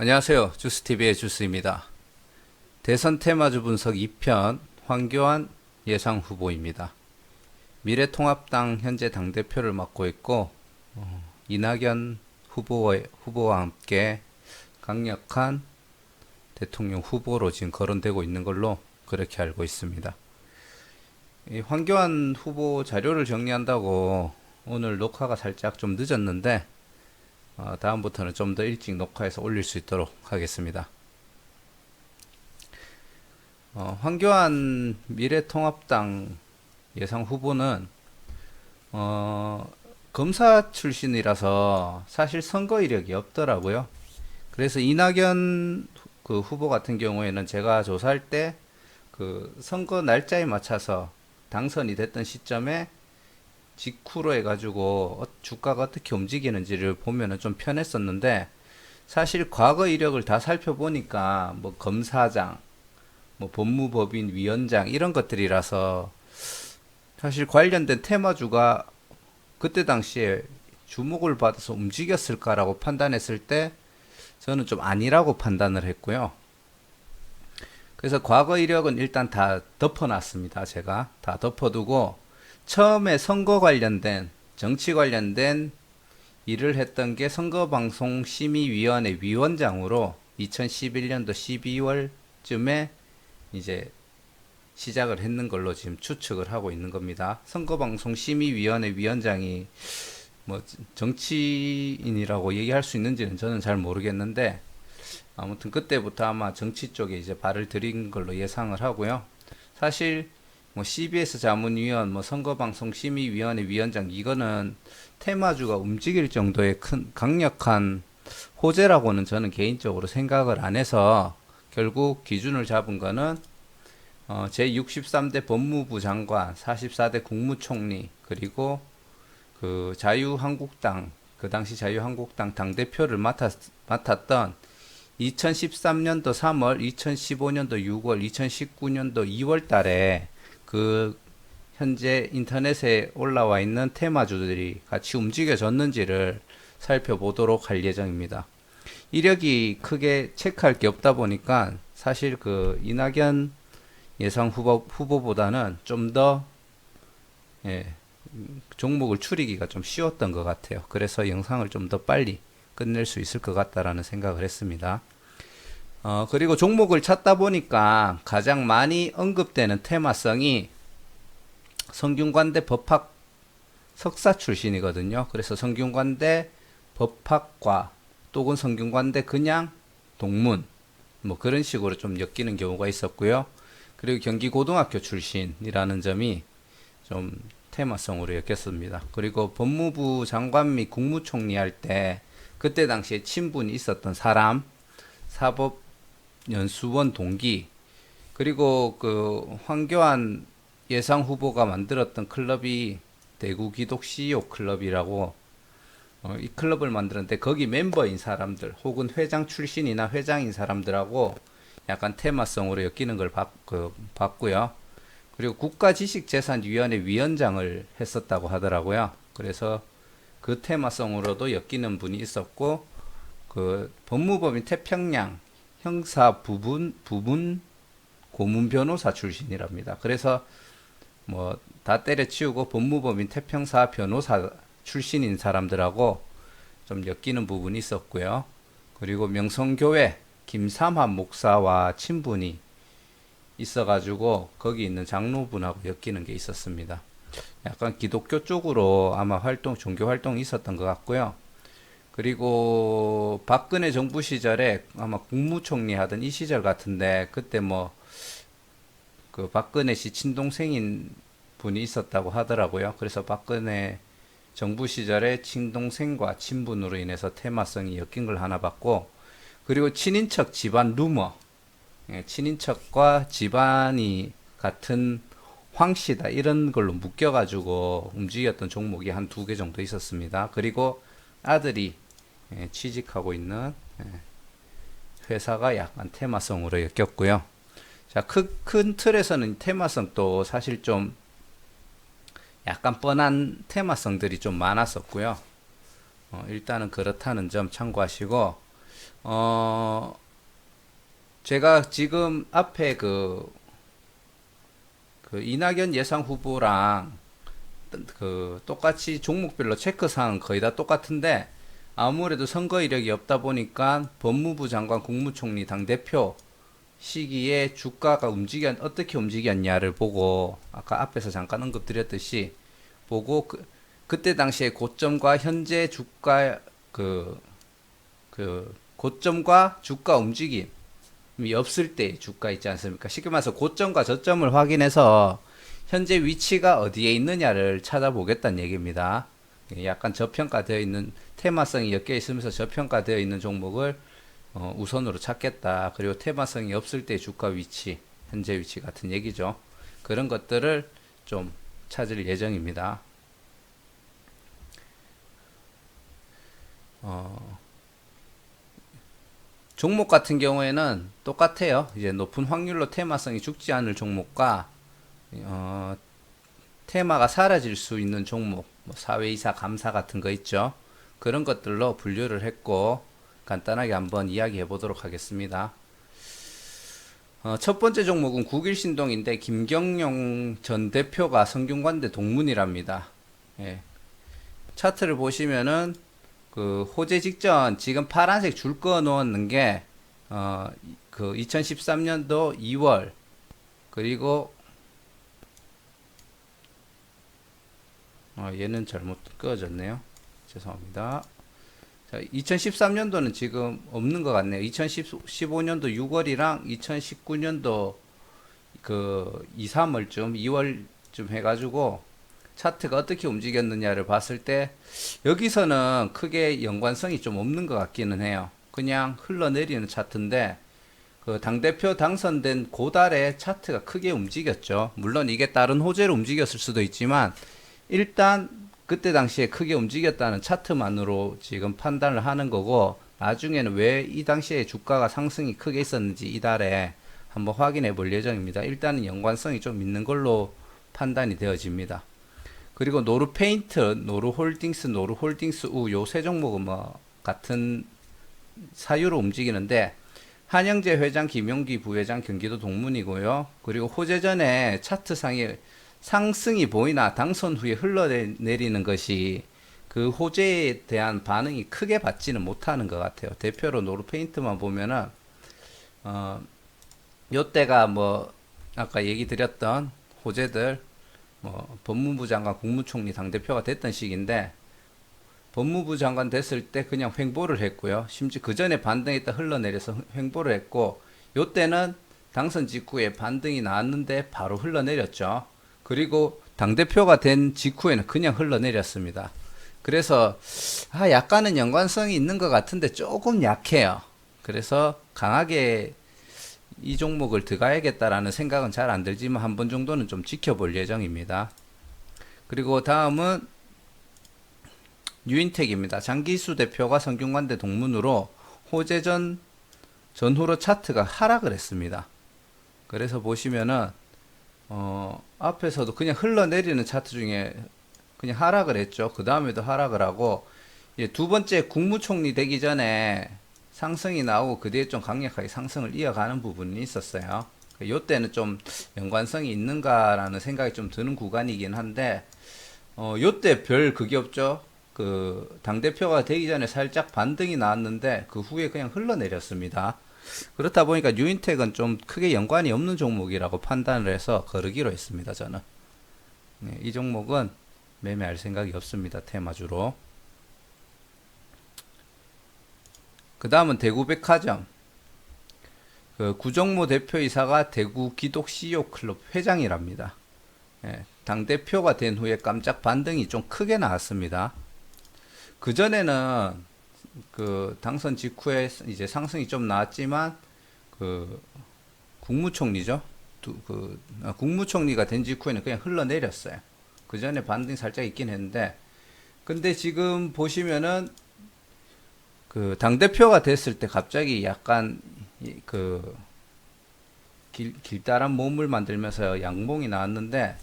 안녕하세요. 주스TV의 주스입니다. 대선 테마주 분석 2편 황교안 예상 후보입니다. 미래통합당 현재 당대표를 맡고 있고 이낙연 후보와 함께 강력한 대통령 후보로 지금 거론되고 있는 걸로 그렇게 알고 있습니다. 이 황교안 후보 자료를 정리한다고 오늘 녹화가 살짝 좀 늦었는데 다음부터는 좀 더 일찍 녹화해서 올릴 수 있도록 하겠습니다. 황교안 미래통합당 예상 후보는 검사 출신이라서 사실 선거 이력이 없더라고요. 그래서 이낙연 그 후보 같은 경우에는 제가 조사할 때 그 선거 날짜에 맞춰서 당선이 됐던 시점에 직후로 해가지고 주가가 어떻게 움직이는지를 보면은 좀 편했었는데, 사실 과거 이력을 다 살펴보니까 뭐 검사장, 뭐 법무법인 위원장 이런 것들이라서 사실 관련된 테마주가 그때 당시에 주목을 받아서 움직였을까라고 판단했을 때 저는 좀 아니라고 판단을 했고요. 그래서 과거 이력은 일단 다 덮어놨습니다. 제가 다 덮어두고 처음에 선거 관련된 정치 관련된 일을 했던 게 선거방송심의위원회 위원장으로 2011년도 12월쯤에 이제 시작을 했는 걸로 지금 추측을 하고 있는 겁니다. 선거방송심의위원회 위원장이 뭐 정치인이라고 얘기할 수 있는지는 저는 잘 모르겠는데, 아무튼 그때부터 아마 정치 쪽에 이제 발을 들인 걸로 예상을 하고요. 사실 뭐 CBS 자문위원, 뭐 선거방송심의위원회 위원장, 이거는 테마주가 움직일 정도의 큰 강력한 호재라고는 저는 개인적으로 생각을 안 해서, 결국 기준을 잡은 거는 제63대 법무부 장관, 44대 국무총리, 그리고 그 자유한국당, 그 당시 자유한국당 당대표를 맡았던 2013년도 3월, 2015년도 6월, 2019년도 2월 달에 그 현재 인터넷에 올라와 있는 테마주들이 같이 움직여졌는지를 살펴보도록 할 예정입니다. 이력이 크게 체크할 게 없다 보니까 사실 그 이낙연 예상 후보보다는 좀 더 종목을 추리기가 좀 쉬웠던 것 같아요. 그래서 영상을 좀 더 빨리 끝낼 수 있을 것 같다라는 생각을 했습니다. 그리고 종목을 찾다 보니까 가장 많이 언급되는 테마성이 성균관대 법학 석사 출신이거든요. 그래서 성균관대 법학과 또는 성균관대 그냥 동문, 뭐 그런 식으로 좀 엮이는 경우가 있었고요. 그리고 경기고등학교 출신이라는 점이 좀 테마성으로 엮였습니다. 그리고 법무부 장관 및 국무총리 할 때 그때 당시에 친분이 있었던 사람, 사법연수원 동기, 그리고 그 황교안 예상 후보가 만들었던 클럽이 대구 기독 CEO 클럽이라고, 이 클럽을 만들었는데 거기 멤버인 사람들 혹은 회장 출신이나 회장인 사람들하고 약간 테마성으로 엮이는 걸 봤고요. 그리고 국가지식재산위원회 위원장을 했었다고 하더라고요. 그래서 그 테마성으로도 엮이는 분이 있었고, 그 법무법인 태평양 형사 부분 고문 변호사 출신이랍니다. 그래서 뭐 다 때려치우고 법무법인 태평사 변호사 출신인 사람들하고 좀 엮이는 부분이 있었고요. 그리고 명성교회 김삼환 목사와 친분이 있어가지고 거기 있는 장로분하고 엮이는 게 있었습니다. 약간 기독교 쪽으로 아마 종교 활동이 있었던 것 같고요. 그리고 박근혜 정부 시절에 아마 국무총리 하던 이 시절 같은데, 그때 뭐 그 박근혜 씨 친동생인 분이 있었다고 하더라고요. 그래서 박근혜 정부 시절에 친동생과 친분으로 인해서 테마성이 엮인 걸 하나 봤고, 그리고 친인척 집안 루머, 친인척과 집안이 같은 황씨다 이런 걸로 묶여가지고 움직였던 종목이 한 두 개 정도 있었습니다. 그리고 아들이 취직하고 있는 회사가 약간 테마성으로 엮였고요. 자, 큰 틀에서는 테마성도 사실 좀 약간 뻔한 테마성들이 좀 많았었고요. 일단은 그렇다는 점 참고하시고, 어, 제가 지금 앞에 그 이낙연 예상 후보랑 그 똑같이 종목별로 체크사항은 거의 다 똑같은데 아무래도 선거 이력이 없다 보니까 법무부 장관, 국무총리, 당대표 시기에 주가가 어떻게 움직였냐를 보고 아까 앞에서 잠깐 언급드렸듯이 보고 그때 당시에 고점과 현재 주가 그 고점과 주가 움직임이 없을 때 주가 있지 않습니까? 쉽게 말해서 고점과 저점을 확인해서 현재 위치가 어디에 있느냐를 찾아보겠다는 얘기입니다. 약간 저평가되어 있는 테마성이 엮여 있으면서 저평가되어 있는 종목을 우선으로 찾겠다. 그리고 테마성이 없을 때 주가 위치, 현재 위치 같은 얘기죠. 그런 것들을 좀 찾을 예정입니다. 종목 같은 경우에는 똑같아요. 이제 높은 확률로 테마성이 죽지 않을 종목과 테마가 사라질 수 있는 종목, 뭐 사회이사, 감사 같은 거 있죠. 그런 것들로 분류를 했고 간단하게 한번 이야기해 보도록 하겠습니다. 첫 번째 종목은 국일신동인데 김경용 전 대표가 성균관대 동문이랍니다. 예. 차트를 보시면은 그 호재 직전 지금 파란색 줄 그어 놓는 게 그 2013년도 2월 그리고 얘는 잘못 그어졌네요. 죄송합니다. 자, 2013년도는 지금 없는 것 같네요. 2015년도 6월이랑 2019년도 그 2, 3월쯤, 2월쯤 해가지고 차트가 어떻게 움직였느냐를 봤을 때 여기서는 크게 연관성이 좀 없는 것 같기는 해요. 그냥 흘러내리는 차트인데 그 당대표 당선된 고달에 차트가 크게 움직였죠. 물론 이게 다른 호재로 움직였을 수도 있지만 일단 그때 당시에 크게 움직였다는 차트만으로 지금 판단을 하는 거고 나중에는 왜 이 당시에 주가가 상승이 크게 있었는지 이달에 한번 확인해 볼 예정입니다. 일단은 연관성이 좀 있는 걸로 판단이 되어집니다. 그리고 노루페인트, 노루홀딩스 우 요 세 종목은 뭐 같은 사유로 움직이는데 한영재 회장, 김용기 부회장 경기도 동문이고요. 그리고 호재전에 차트상에 상승이 보이나 당선 후에 흘러내리는 것이 그 호재에 대한 반응이 크게 받지는 못하는 것 같아요. 대표로 노루페인트만 보면은 요때가 뭐 아까 얘기 드렸던 호재들 뭐 법무부 장관, 국무총리 당대표가 됐던 시기인데 법무부 장관 됐을 때 그냥 횡보를 했고요. 심지어 그 전에 반등했다 흘러내려서 횡보를 했고 요때는 당선 직후에 반등이 나왔는데 바로 흘러내렸죠. 그리고 당대표가 된 직후에는 그냥 흘러내렸습니다. 그래서 약간은 연관성이 있는 것 같은데 조금 약해요. 그래서 강하게 이 종목을 들어가야겠다라는 생각은 잘 안 들지만 한 번 정도는 좀 지켜볼 예정입니다. 그리고 다음은 유인텍입니다. 장기수 대표가 성균관대 동문으로 호재전 전후로 차트가 하락을 했습니다. 그래서 보시면은 앞에서도 그냥 흘러내리는 차트 중에 그냥 하락을 했죠. 그 다음에도 하락을 하고 두 번째 국무총리 되기 전에 상승이 나오고 그 뒤에 좀 강력하게 상승을 이어가는 부분이 있었어요. 요때는 좀 연관성이 있는가라는 생각이 좀 드는 구간이긴 한데 요때 별 그게 없죠. 그 당대표가 되기 전에 살짝 반등이 나왔는데 그 후에 그냥 흘러내렸습니다. 그렇다 보니까 유인텍은 좀 크게 연관이 없는 종목이라고 판단을 해서 거르기로 했습니다. 저는 이 종목은 매매할 생각이 없습니다. 테마주로. 그 다음은 대구백화점. 그 구정모 대표이사가 대구 기독 CEO 클럽 회장이랍니다. 당대표가 된 후에 깜짝 반등이 좀 크게 나왔습니다. 그전에는 그 당선 직후에 이제 상승이 좀 나왔지만 그 국무총리죠. 국무총리가 된 직후에는 그냥 흘러내렸어요. 그 전에 반등이 살짝 있긴 했는데 근데 지금 보시면은 그 당대표가 됐을 때 갑자기 약간 그 길다란 몸을 만들면서 양봉이 나왔는데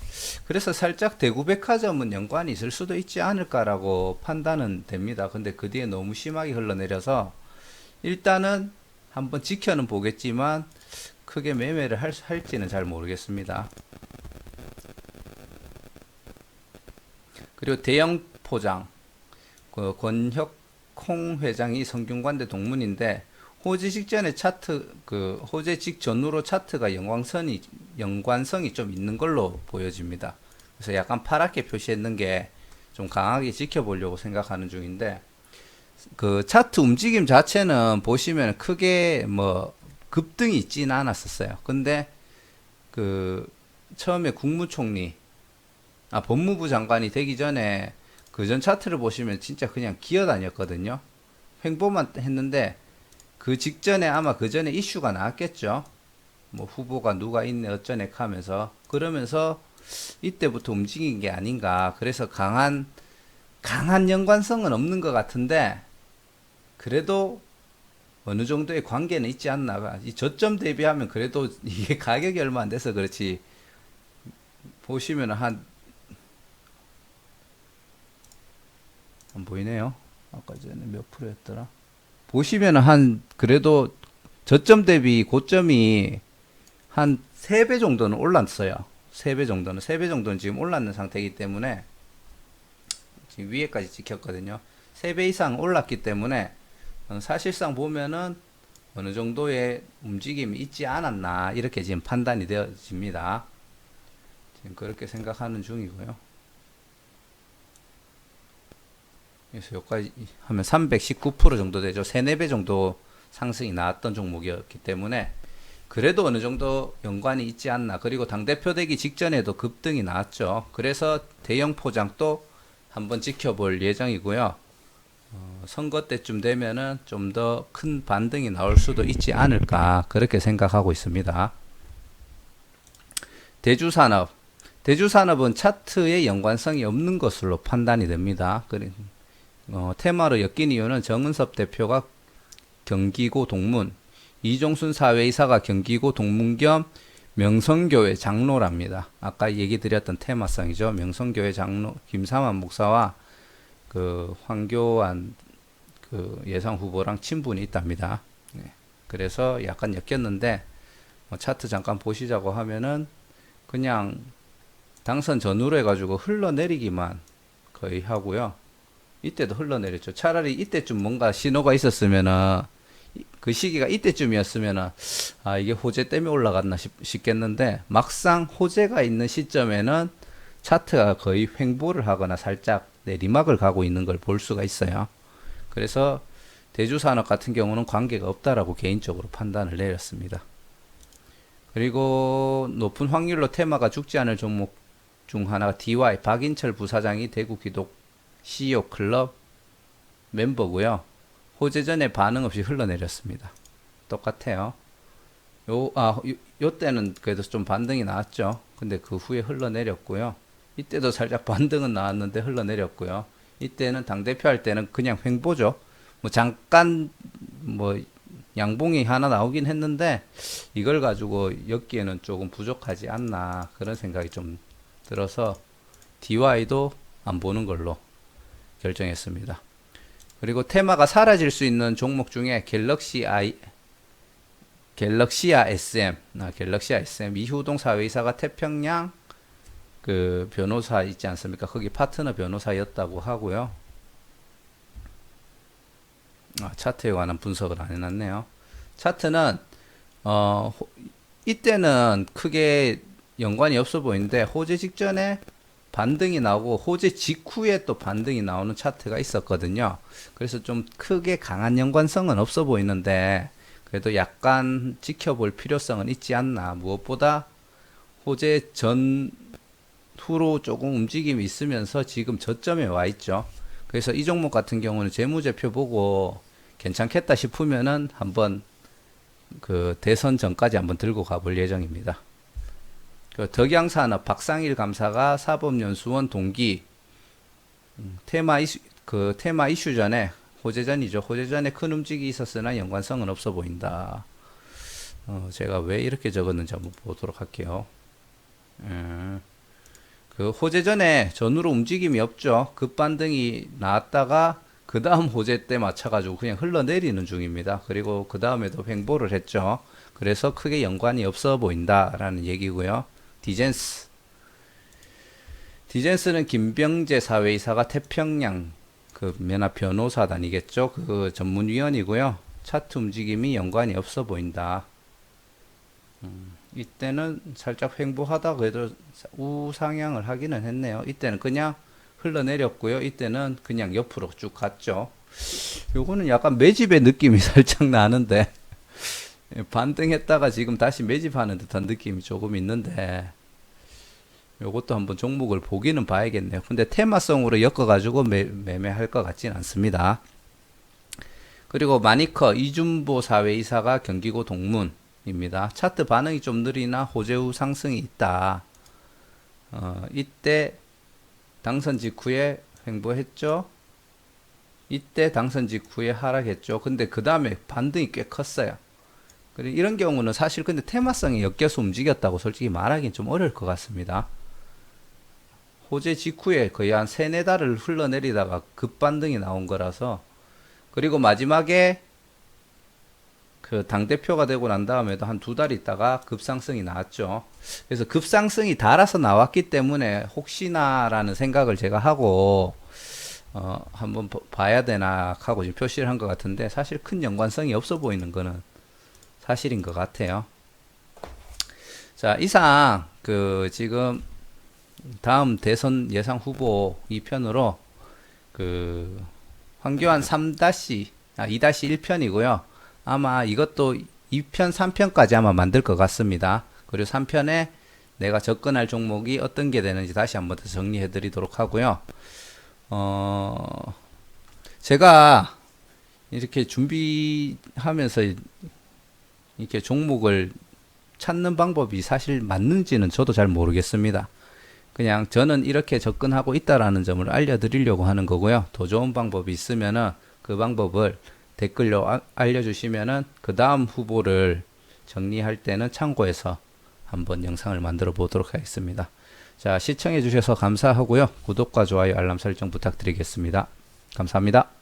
그래서 살짝 대구백화점은 연관이 있을 수도 있지 않을까라고 판단은 됩니다. 근데 그 뒤에 너무 심하게 흘러내려서 일단은 한번 지켜는 보겠지만 크게 매매를 할지는 잘 모르겠습니다. 그리고 대형 포장, 그 권혁콩 회장이 성균관대 동문인데 호재 직전에 차트, 그 호재 직전후로 차트가 연관성이 좀 있는 걸로 보여집니다. 그래서 약간 파랗게 표시했는 게 좀 강하게 지켜보려고 생각하는 중인데, 그 차트 움직임 자체는 보시면 크게 뭐 급등이 있지는 않았었어요. 근데 그 처음에 국무총리, 법무부 장관이 되기 전에 그 전 차트를 보시면 진짜 그냥 기어다녔거든요. 횡보만 했는데 그 직전에 아마 그 전에 이슈가 나왔겠죠. 뭐 후보가 누가 있네 어쩌네 하면서, 그러면서 이때부터 움직인 게 아닌가. 그래서 강한 연관성은 없는 것 같은데 그래도 어느 정도의 관계는 있지 않나. 이 저점 대비하면 그래도 이게 가격이 얼마 안 돼서 그렇지, 보시면 안 보이네요. 아까 전에 몇 프로였더라. 보시면 그래도 저점 대비 고점이 한 3배 정도는 올랐어요. 3배 정도는 지금 올랐는 상태이기 때문에, 지금 위에까지 찍혔거든요. 3배 이상 올랐기 때문에 사실상 보면은 어느 정도의 움직임이 있지 않았나, 이렇게 지금 판단이 되어집니다. 지금 그렇게 생각하는 중이고요. 그래서 여기까지 하면 319% 정도 되죠. 3, 4배 정도 상승이 나왔던 종목이었기 때문에 그래도 어느 정도 연관이 있지 않나. 그리고 당대표 되기 직전에도 급등이 나왔죠. 그래서 대형 포장도 한번 지켜볼 예정이고요. 선거 때쯤 되면은 좀 더 큰 반등이 나올 수도 있지 않을까, 그렇게 생각하고 있습니다. 대주산업은 차트에 연관성이 없는 것으로 판단이 됩니다. 테마로 엮인 이유는 정은섭 대표가 경기고 동문, 이종순 사회이사가 경기고 동문 겸 명성교회 장로랍니다. 아까 얘기 드렸던 테마성이죠. 명성교회 장로 김삼환 목사와 그 황교안 그 예상 후보랑 친분이 있답니다. 네. 그래서 약간 엮였는데, 차트 잠깐 보시자고 하면은 그냥 당선 전후로 해가지고 흘러내리기만 거의 하고요. 이때도 흘러내렸죠. 차라리 이때쯤 뭔가 신호가 있었으면은, 그 시기가 이때쯤이었으면은 이게 호재 때문에 올라갔나 싶겠는데, 막상 호재가 있는 시점에는 차트가 거의 횡보를 하거나 살짝 내리막을 가고 있는 걸 볼 수가 있어요. 그래서 대주산업 같은 경우는 관계가 없다라고 개인적으로 판단을 내렸습니다. 그리고 높은 확률로 테마가 죽지 않을 종목 중 하나가 DY, 박인철 부사장이 대구 기독 CEO 클럽 멤버고요. 호재 전에 반응 없이 흘러내렸습니다. 똑같아요. 요 때는 그래도 좀 반등이 나왔죠. 근데 그 후에 흘러내렸고요. 이때도 살짝 반등은 나왔는데 흘러내렸고요. 이때는 당대표 할 때는 그냥 횡보죠. 뭐 잠깐 뭐 양봉이 하나 나오긴 했는데 이걸 가지고 엮기에는 조금 부족하지 않나, 그런 생각이 좀 들어서 DY도 안 보는 걸로 결정했습니다. 그리고 테마가 사라질 수 있는 종목 중에 갤럭시아 SM 이후동 사회이사가 태평양 그 변호사 있지 않습니까? 거기 파트너 변호사였다고 하고요. 차트에 관한 분석을 안 해놨네요. 차트는 이때는 크게 연관이 없어 보이는데 호재 직전에 반등이 나오고 호재 직후에 또 반등이 나오는 차트가 있었거든요. 그래서 좀 크게 강한 연관성은 없어 보이는데 그래도 약간 지켜볼 필요성은 있지 않나. 무엇보다 호재 전후로 조금 움직임이 있으면서 지금 저점에 와 있죠. 그래서 이 종목 같은 경우는 재무제표 보고 괜찮겠다 싶으면은 한번 그 대선 전까지 한번 들고 가볼 예정입니다. 그 덕양산업 박상일 감사가 사법연수원 동기 테마 이슈 전에 호재전이죠. 호재전에 큰 움직임이 있었으나 연관성은 없어 보인다. 제가 왜 이렇게 적었는지 한번 보도록 할게요. 그 호재전에 전후로 움직임이 없죠. 급반등이 나왔다가 그 다음 호재 때 맞춰가지고 그냥 흘러내리는 중입니다. 그리고 그 다음에도 횡보를 했죠. 그래서 크게 연관이 없어 보인다라는 얘기고요. 디젠스는 김병재 사회이사가 태평양 그 면허 변호사단이겠죠. 그 전문위원이고요. 차트 움직임이 연관이 없어 보인다. 이때는 살짝 횡보하다 그래도 우상향을 하기는 했네요. 이때는 그냥 흘러내렸고요. 이때는 그냥 옆으로 쭉 갔죠. 요거는 약간 매집의 느낌이 살짝 나는데 반등했다가 지금 다시 매집하는 듯한 느낌이 조금 있는데 요것도 한번 종목을 보기는 봐야겠네요. 근데 테마성으로 엮어가지고 매매할 것 같지는 않습니다. 그리고 마니커 이준보 사회이사가 경기고 동문입니다. 차트 반응이 좀 느리나 호재 후 상승이 있다. 이때 당선 직후에 횡보했죠. 이때 당선 직후에 하락했죠. 근데 그 다음에 반등이 꽤 컸어요. 그리고 이런 경우는 사실 근데 테마성이 엮여서 움직였다고 솔직히 말하기는 좀 어려울 것 같습니다. 호재 직후에 거의 한 3-4달을 흘러내리다가 급반등이 나온 거라서 그리고 마지막에 그 당대표가 되고 난 다음에도 한 2달 있다가 급상승이 나왔죠. 그래서 급상승이 달아서 나왔기 때문에 혹시나라는 생각을 제가 하고 한번 봐야 되나 하고 지금 표시를 한 것 같은데 사실 큰 연관성이 없어 보이는 거는 사실인 것 같아요. 자, 이상 그 지금 다음 대선 예상 후보 2편으로 그 황교안 2-1편이고요. 아마 이것도 2편, 3편까지 아마 만들 것 같습니다. 그리고 3편에 내가 접근할 종목이 어떤 게 되는지 다시 한번 더 정리해 드리도록 하고요. 제가 이렇게 준비하면서 이렇게 종목을 찾는 방법이 사실 맞는지는 저도 잘 모르겠습니다. 그냥 저는 이렇게 접근하고 있다라는 점을 알려드리려고 하는 거고요. 더 좋은 방법이 있으면은 그 방법을 댓글로 알려주시면은 그 다음 후보를 정리할 때는 참고해서 한번 영상을 만들어 보도록 하겠습니다. 자, 시청해 주셔서 감사하고요. 구독과 좋아요, 알람 설정 부탁드리겠습니다. 감사합니다.